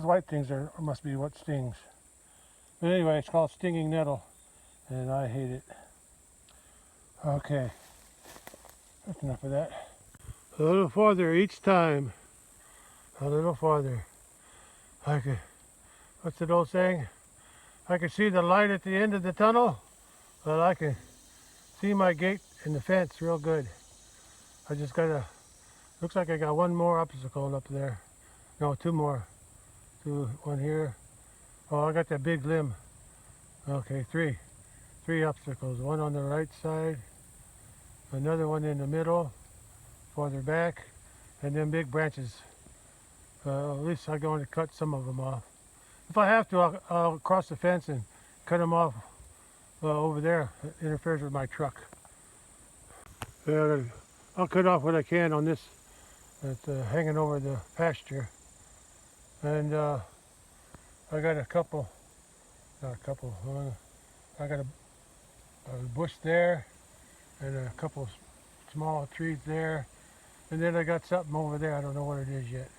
white things must be what stings. But anyway, it's called stinging nettle, and I hate it. Okay, that's enough of that. A little farther each time. A little farther. What's that old saying? I can see the light at the end of the tunnel, but I can see my gate in the fence real good. I just looks like I got one more obstacle up there. No, two more. One here. Oh, I got that big limb. Okay, three obstacles. One on the right side, another one in the middle, farther back, and then big branches. At least I'm going to cut some of them off. If I have to, I'll cross the fence and cut them off over there. It interferes with my truck. I'll cut off what I can on this that's hanging over the pasture. And I got I got a bush there and a couple small trees there, and then I got something over there. I don't know what it is yet.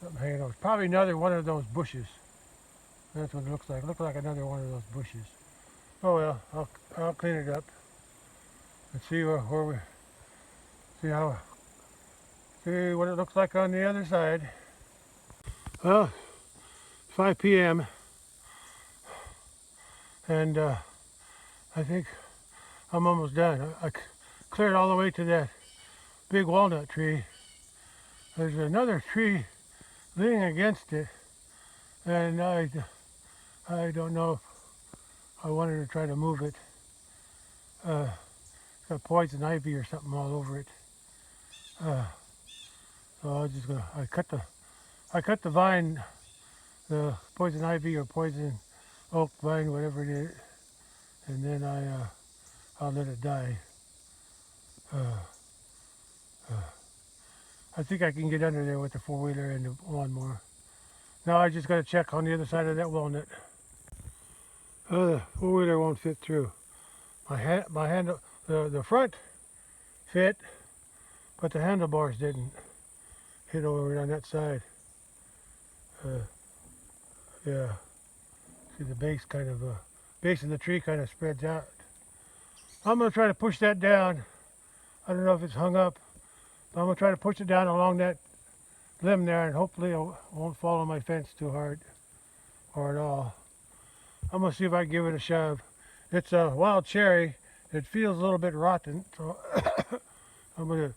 Something hanging over. Probably another one of those bushes. That's what it looks like. Looks like another one of those bushes. Oh well, I'll clean it up and see what it looks like on the other side. Well, 5 p.m. and I think I'm almost done. I cleared all the way to that big walnut tree. There's another tree leaning against it, and I don't know if I wanted to try to move it. It's got poison ivy or something all over it. So I cut the vine, the poison ivy or poison oak vine, whatever it is, and then I'll let it die. I think I can get under there with the four-wheeler and the lawnmower. Now I just got to check on the other side of that walnut. The four-wheeler won't fit through. The front fit, but the handlebars didn't hit over on that side. Yeah, see the base of the tree kind of spreads out. I'm going to try to push that down. I don't know if it's hung up, but I'm going to try to push it down along that limb there, and hopefully it won't fall on my fence too hard or at all. I'm going to see if I can give it a shove It's a wild cherry. It feels a little bit rotten, so I'm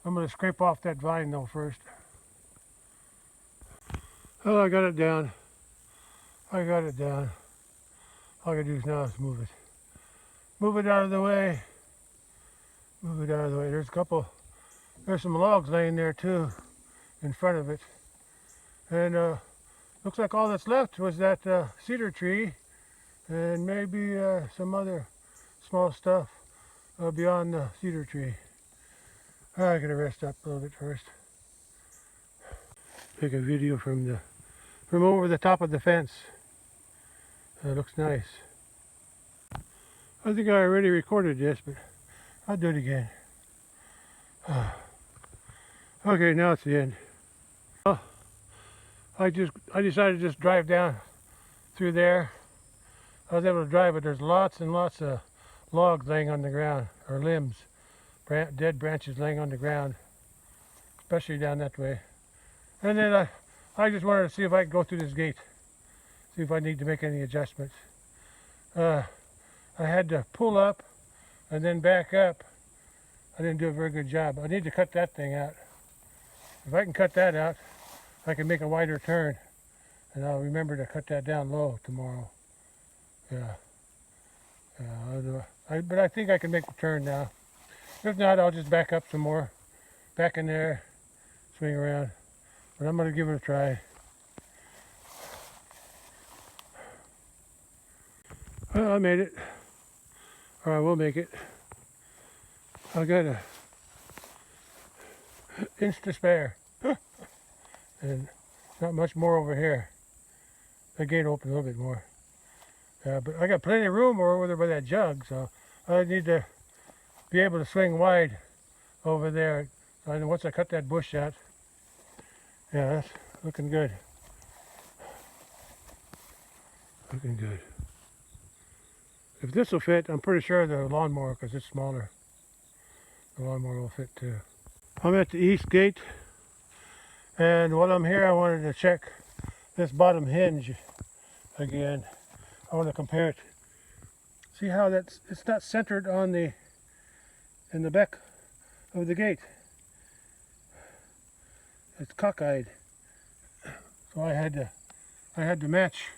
gonna scrape off that vine though first. Oh, I got it down. I got it down. All I gotta do now is move it. Move it out of the way. Move it out of the way. There's some logs laying there too, in front of it. And looks like all that's left was that cedar tree and maybe some other small stuff beyond the cedar tree. I gotta rest up a little bit first. Take a video from over the top of the fence. It looks nice. I think I already recorded this, but I'll do it again. Okay, now it's the end. Well, I decided to just drive down through there. I was able to drive, but there's lots and lots of logs laying on the ground, or limbs, dead branches laying on the ground, especially down that way. And then I just wanted to see if I could go through this gate, see if I need to make any adjustments. I had to pull up and then back up. I didn't do a very good job. I need to cut that thing out. If I can cut that out, I can make a wider turn, and I'll remember to cut that down low tomorrow. Yeah. But I think I can make the turn now. If not, I'll just back up some more, back in there, swing around. But I'm going to give it a try. Well, I made it. Or I will make it. I got an inch to spare. And not much more over here. The gate opened a little bit more. But I got plenty of room over there by that jug, so I need to be able to swing wide over there. And once I cut that bush out, yeah, that's looking good. Looking good. If this will fit, I'm pretty sure the lawnmower, because it's smaller, the lawnmower will fit too. I'm at the east gate, and while I'm here, I wanted to check this bottom hinge again. I want to compare it. See how it's not centered on in the back of the gate. It's cockeyed. So I had to match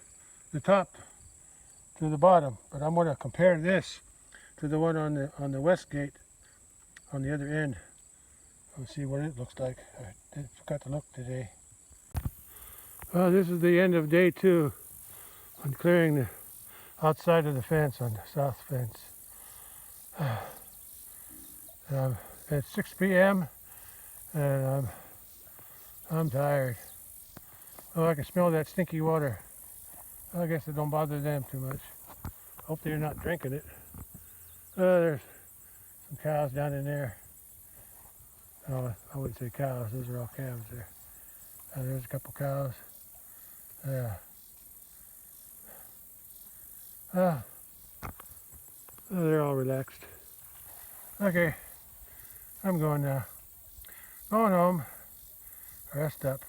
the top to the bottom, but I'm going to compare this to the one on the west gate on the other end. Let's see what it looks like. I forgot to look today. Well, this is the end of day 2 on clearing the outside of the fence on the south fence. It's 6 p.m. and I'm tired. Oh, I can smell that stinky water. I guess it don't bother them too much. Hope they're not drinking it. There's some cows down in there. Oh, I wouldn't say cows, those are all calves there. There's a couple cows. Yeah. They're all relaxed. Okay, I'm going now. Going home. Rest up.